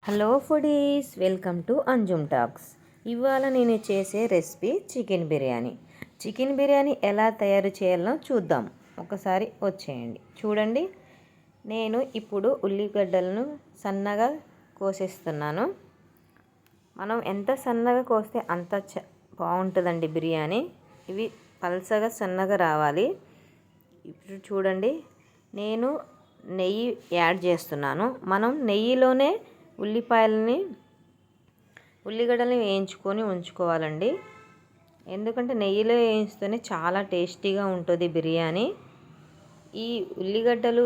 Hello foodies, welcome to Anjum talks. ఇవాళ నేను చేసే recipe chicken biryani. Chicken biryani ఎలా తయారు చేయాలో చూద్దాం. ఒకసారి వచ్చేయండి. చూడండి, నేను ఇప్పుడు ఉల్లిగడ్డలను సన్నగా కోసేస్తున్నాను. మనం ఎంత సన్నగా కోస్తే అంత బాగుంటుందండి బిర్యానీ. ఇవి పల్సగా సన్నగా రావాలి. ఇప్పుడు చూడండి, నేను నెయ్యి యాడ్ చేస్తున్నాను. మనం నెయ్యిలోనే ఉల్లిగడ్డల్ని వేయించుకొని ఉంచుకోవాలండి. ఎందుకంటే నెయ్యిలో వేయిస్తేనే చాలా టేస్టీగా ఉంటుంది బిర్యానీ. ఈ ఉల్లిగడ్డలు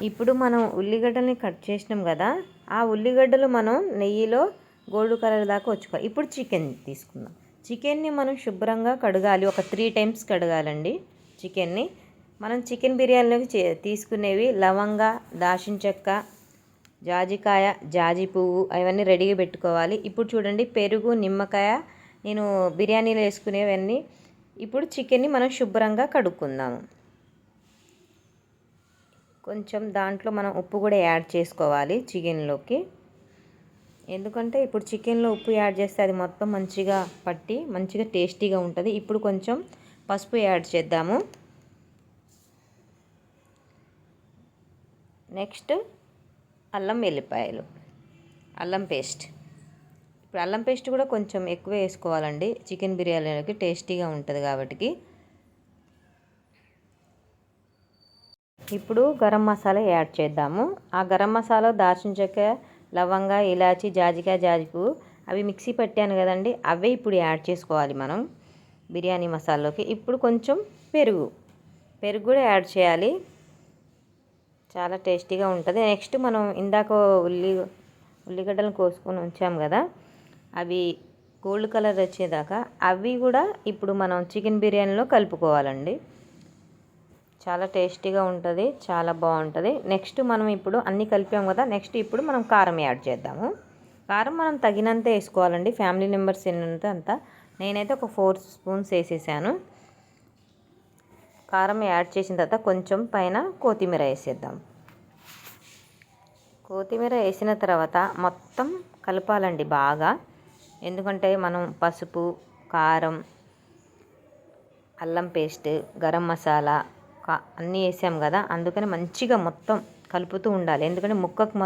ఇప్పుడు మనం ఉల్లిగడ్డల్ని కట్ చేసినాం కదా, ఆ ఉల్లిగడ్డలు మనం నెయ్యిలో గోల్డ్ కలర్ దాకా వచ్చుకోవాలి. ఇప్పుడు చికెన్ తీసుకుందాం. చికెన్ని మనం శుభ్రంగా కడగాలి. ఒక 3 times కడగాలండి చికెన్ని. మనం చికెన్ బిర్యానీలోకి తీసుకునేవి లవంగా, దాల్చిన చెక్క, జాజికాయ, జాజి పువ్వు అవన్నీ రెడీగా పెట్టుకోవాలి. ఇప్పుడు చూడండి, పెరుగు, నిమ్మకాయ నేను బిర్యానీలో వేసుకునేవన్నీ. ఇప్పుడు చికెన్ని మనం శుభ్రంగా కడుక్కుందాము. కొంచెం దాంట్లో మనం ఉప్పు కూడా యాడ్ చేసుకోవాలి చికెన్లోకి. ఎందుకంటే ఇప్పుడు చికెన్లో ఉప్పు యాడ్ చేస్తే అది మొత్తం మంచిగా పట్టి మంచిగా టేస్టీగా ఉంటుంది. ఇప్పుడు కొంచెం పసుపు యాడ్ చేద్దాము. నెక్స్ట్ అల్లం వెల్లిపాయలు, అల్లం పేస్ట్. ఇప్పుడు అల్లం పేస్ట్ కూడా కొంచెం ఎక్కువ వేసుకోవాలండి చికెన్ బిర్యానీలోకి, టేస్టీగా ఉంటుంది కాబట్టి. ఇప్పుడు గరం మసాలా యాడ్ చేద్దాము. ఆ గరం మసాలా దాల్చిన చెక్క, లవంగా, ఇలాచి, జాజికాయ, జాజిపువ్వు అవి మిక్సీ పెట్టాను కదండి, అవే ఇప్పుడు యాడ్ చేసుకోవాలి మనం బిర్యానీ మసాలాలోకి. ఇప్పుడు కొంచెం పెరుగు కూడా యాడ్ చేయాలి. చాలా టేస్టీగా ఉంటుంది. నెక్స్ట్ మనం ఇందాక ఉల్లిగడ్డలను కోసుకొని ఉంచాము కదా, అవి గోల్డ్ కలర్ వచ్చేదాకా అవి కూడా ఇప్పుడు మనం చికెన్ బిర్యానీలో కలుపుకోవాలండి. చాలా టేస్టీగా ఉంటుంది, చాలా బాగుంటుంది. నెక్స్ట్ మనం ఇప్పుడు అన్నీ కలిపాము కదా, నెక్స్ట్ ఇప్పుడు మనం కారం యాడ్ చేద్దాము. కారం మనం తగినంత వేసుకోవాలండి. ఫ్యామిలీ మెంబర్స్ అంత. నేనైతే ఒక 4 spoons వేసేసాను. కారం యాడ్ చేసిన తర్వాత కొంచెం పైన కొత్తిమీర వేసేద్దాం. కొత్తిమీర వేసిన తర్వాత మొత్తం కలపాలండి బాగా. ఎందుకంటే మనం పసుపు, కారం, అల్లం పేస్ట్, గరం మసాలా అన్నీ వేసాం కదా, అందుకని మంచిగా మొత్తం కలుపుతూ ఉండాలి. ఎందుకంటే ముక్కకు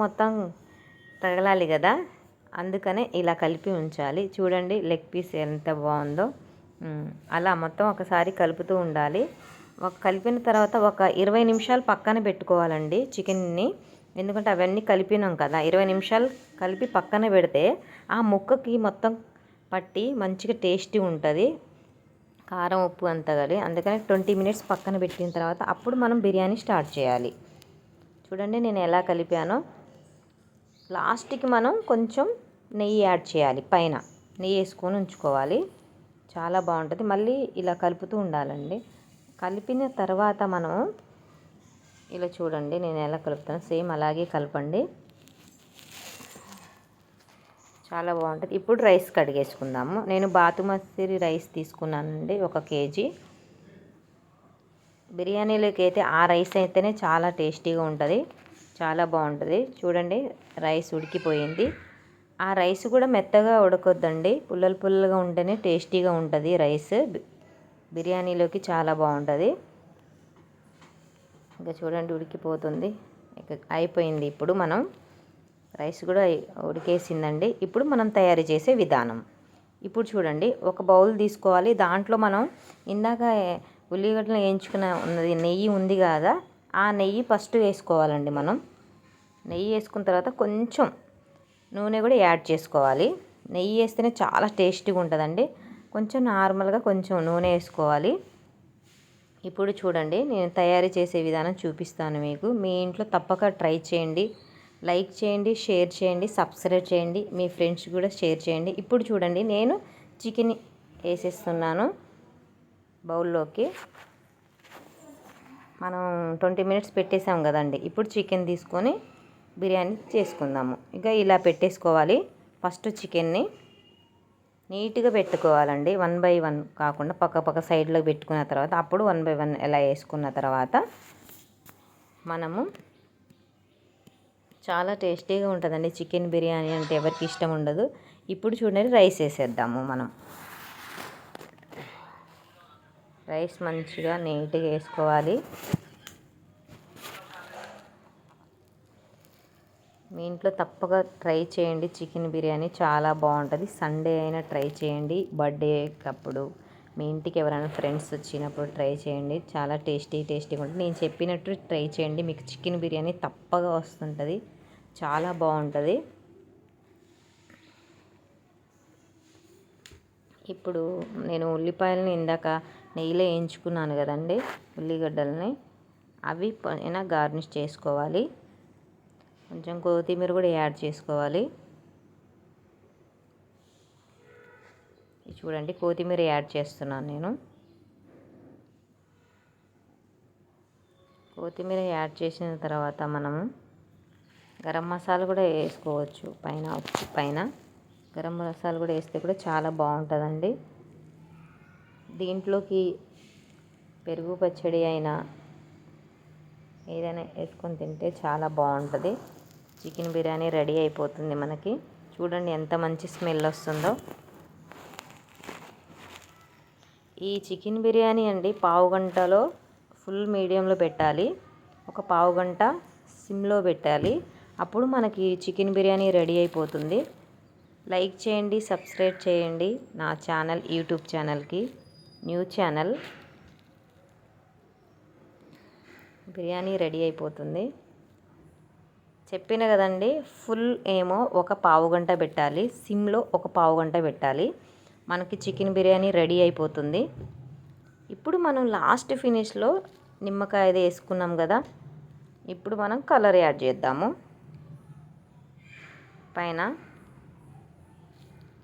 మొత్తం తగలాలి కదా, అందుకనే ఇలా కలిపి ఉంచాలి. చూడండి లెగ్ పీస్ ఎంత బాగుందో. అలా మొత్తం ఒకసారి కలుపుతూ ఉండాలి. కలిపిన తర్వాత ఒక 20 నిమిషాలు పక్కన పెట్టుకోవాలండి చికెన్ని. ఎందుకంటే అవన్నీ కలిపినాం కదా, 20 నిమిషాలు కలిపి పక్కన పెడితే ఆ ముక్కకి మొత్తం పట్టి మంచిగా టేస్టీ ఉంటుంది. కారం, ఉప్పు అంతా కలిపి. అందుకని 20 minutes పక్కన పెట్టిన తర్వాత అప్పుడు మనం బిర్యానీ స్టార్ట్ చేయాలి. చూడండి నేను ఎలా కలిపానో. లాస్ట్కి మనం కొంచెం నెయ్యి యాడ్ చేయాలి. పైన నెయ్యి వేసుకొని ఉంచుకోవాలి. చాలా బాగుంటుంది. మళ్ళీ ఇలా కలుపుతూ ఉండాలండి. కలిపిన తర్వాత మనం ఇలా చూడండి నేను ఎలా కలుపుతాను, సేమ్ అలాగే కలపండి. చాలా బాగుంటుంది. ఇప్పుడు రైస్ కడిగేసుకుందాము. నేను బాసుమతి రైస్ తీసుకున్నానండి, 1 kg. బిర్యానీలోకి అయితే ఆ రైస్ అయితేనే చాలా టేస్టీగా ఉంటుంది, చాలా బాగుంటుంది. చూడండి రైస్ ఉడికిపోయింది. ఆ రైస్ కూడా మెత్తగా ఉడకొద్దండి, పుల్లలుగా ఉంటేనే టేస్టీగా ఉంటుంది రైస్. బిర్యానీలోకి చాలా బాగుంటుంది. ఇంకా చూడండి ఉడికిపోతుంది, అయిపోయింది. ఇప్పుడు మనం రైస్ కూడా ఉడికేసిందండి. ఇప్పుడు మనం తయారు చేసే విధానం. ఇప్పుడు చూడండి, ఒక బౌల్ తీసుకోవాలి. దాంట్లో మనం ఇందాక ఉల్లిగడ్డలు వేయించుకున్న నెయ్యి ఉంది కదా, ఆ నెయ్యి ఫస్ట్ వేసుకోవాలండి. మనం నెయ్యి వేసుకున్న తర్వాత కొంచెం నూనె కూడా యాడ్ చేసుకోవాలి. నెయ్యి వేస్తేనే చాలా టేస్టీగా ఉంటుందండి. కొంచెం నార్మల్గా కొంచెం నూనె వేసుకోవాలి. ఇప్పుడు చూడండి నేను తయారు చేసే విధానం చూపిస్తాను మీకు. మీ ఇంట్లో తప్పక ట్రై చేయండి. లైక్ చేయండి, షేర్ చేయండి, సబ్స్క్రైబ్ చేయండి, మీ ఫ్రెండ్స్ కూడా షేర్ చేయండి. ఇప్పుడు చూడండి నేను చికెన్ వేసేస్తున్నాను బౌల్లోకి. మనం 20 minutes పెట్టేసాం కదండి. ఇప్పుడు చికెన్ తీసుకొని బిర్యానీ చేసుకుందాము. ఇక ఇలా పెట్టేసుకోవాలి. ఫస్ట్ చికెన్ని నీట్గా పెట్టుకోవాలండి, 1 by 1 కాకుండా పక్క సైడ్లో పెట్టుకున్న తర్వాత అప్పుడు 1 by 1 ఎలా వేసుకున్న తర్వాత మనము చాలా టేస్టీగా ఉంటుందండి చికెన్ బిర్యానీ అంటే ఎవరికి ఇష్టం ఉండదు. ఇప్పుడు చూడండి రైస్ వేసేద్దాము మనం. రైస్ మంచిగా నీట్గా వేసుకోవాలి. మీ ఇంట్లో తప్పగా ట్రై చేయండి చికెన్ బిర్యానీ, చాలా బాగుంటుంది. సండే అయినా ట్రై చేయండి, బర్త్డే అప్పుడు మీ ఇంటికి ఎవరైనా ఫ్రెండ్స్ వచ్చినప్పుడు ట్రై చేయండి. చాలా టేస్టీగా ఉంటుంది. నేను చెప్పినట్టు ట్రై చేయండి, మీకు చికెన్ బిర్యానీ తప్పగా వస్తుంటుంది, చాలా బాగుంటుంది. ఇప్పుడు నేను ఉల్లిపాయలని ఇందాక నెయ్యిలో వేయించుకున్నాను కదండి, ఉల్లిగడ్డలని అవి పైన గార్నిష్ చేసుకోవాలి. కొంచెం కొత్తిమీర కూడా యాడ్ చేసుకోవాలి. చూడండి కొత్తిమీర యాడ్ చేస్తున్నాను నేను. కొత్తిమీర యాడ్ చేసిన తర్వాత మనము గరం మసాలా కూడా వేసుకోవచ్చు పైన గరం మసాలా కూడా వేస్తే కూడా చాలా బాగుంటుందండి. దీంట్లోకి పెరుగు పచ్చడి అయినా ఏదైనా వేసుకొని తింటే చాలా బాగుంటుంది. చికెన్ బిర్యానీ రెడీ అయిపోతుంది మనకి. చూడండి ఎంత మంచి స్మెల్ వస్తుందో. ఈ చికెన్ బిర్యానీ అండి పావుగంటలో ఫుల్ మీడియంలో పెట్టాలి, ఒక పావుగంట సిమ్లో పెట్టాలి. అప్పుడు మనకి చికెన్ బిర్యానీ రెడీ అయిపోతుంది. లైక్ చేయండి, సబ్స్క్రైబ్ చేయండి నా ఛానల్, యూట్యూబ్ ఛానల్కి, న్యూ ఛానల్. బిర్యానీ రెడీ అయిపోతుంది. చెప్పిన కదండి, ఫుల్ ఏమో ఒక పావుగంట పెట్టాలి, సిమ్లో ఒక పావుగంట పెట్టాలి. మనకి చికెన్ బిర్యానీ రెడీ అయిపోతుంది. ఇప్పుడు మనం లాస్ట్ ఫినిష్లో నిమ్మకాయ వేసుకున్నాం కదా, ఇప్పుడు మనం కలర్ యాడ్ చేద్దాము పైన.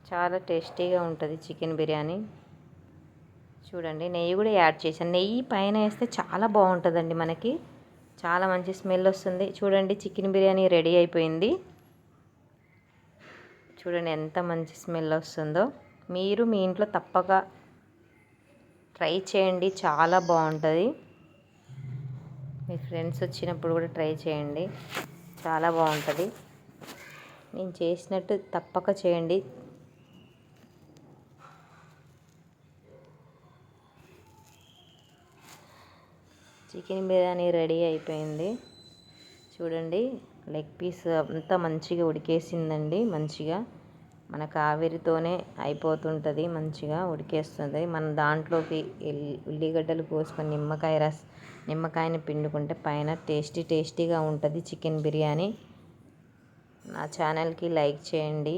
చాలా టేస్టీగా ఉంటుంది చికెన్ బిర్యానీ. చూడండి నెయ్యి కూడా యాడ్ చేశాను. నెయ్యి పైన వేస్తే చాలా బాగుంటుందండి, మనకి చాలా మంచి స్మెల్ వస్తుంది. చూడండి చికెన్ బిర్యానీ రెడీ అయిపోయింది. చూడండి ఎంత మంచి స్మెల్ వస్తుందో. మీరు మీ ఇంట్లో తప్పక ట్రై చేయండి, చాలా బాగుంటుంది. మీ ఫ్రెండ్స్ వచ్చినప్పుడు కూడా ట్రై చేయండి, చాలా బాగుంటుంది. నేను చేసినట్టు తప్పక చేయండి. చికెన్ బిర్యానీ రెడీ అయిపోయింది. చూడండి లెగ్ పీస్ అంతా మంచిగా ఉడికేసిందండి. మంచిగా మనకు ఆవిరితోనే అయిపోతుంటుంది, మంచిగా ఉడికేస్తుంది. మన దాంట్లోకి ఉల్లిగడ్డలు కోసుకొని నిమ్మకాయని పిండుకుంటే పైన టేస్టీగా ఉంటుంది చికెన్ బిర్యానీ. నా ఛానల్కి లైక్ చేయండి.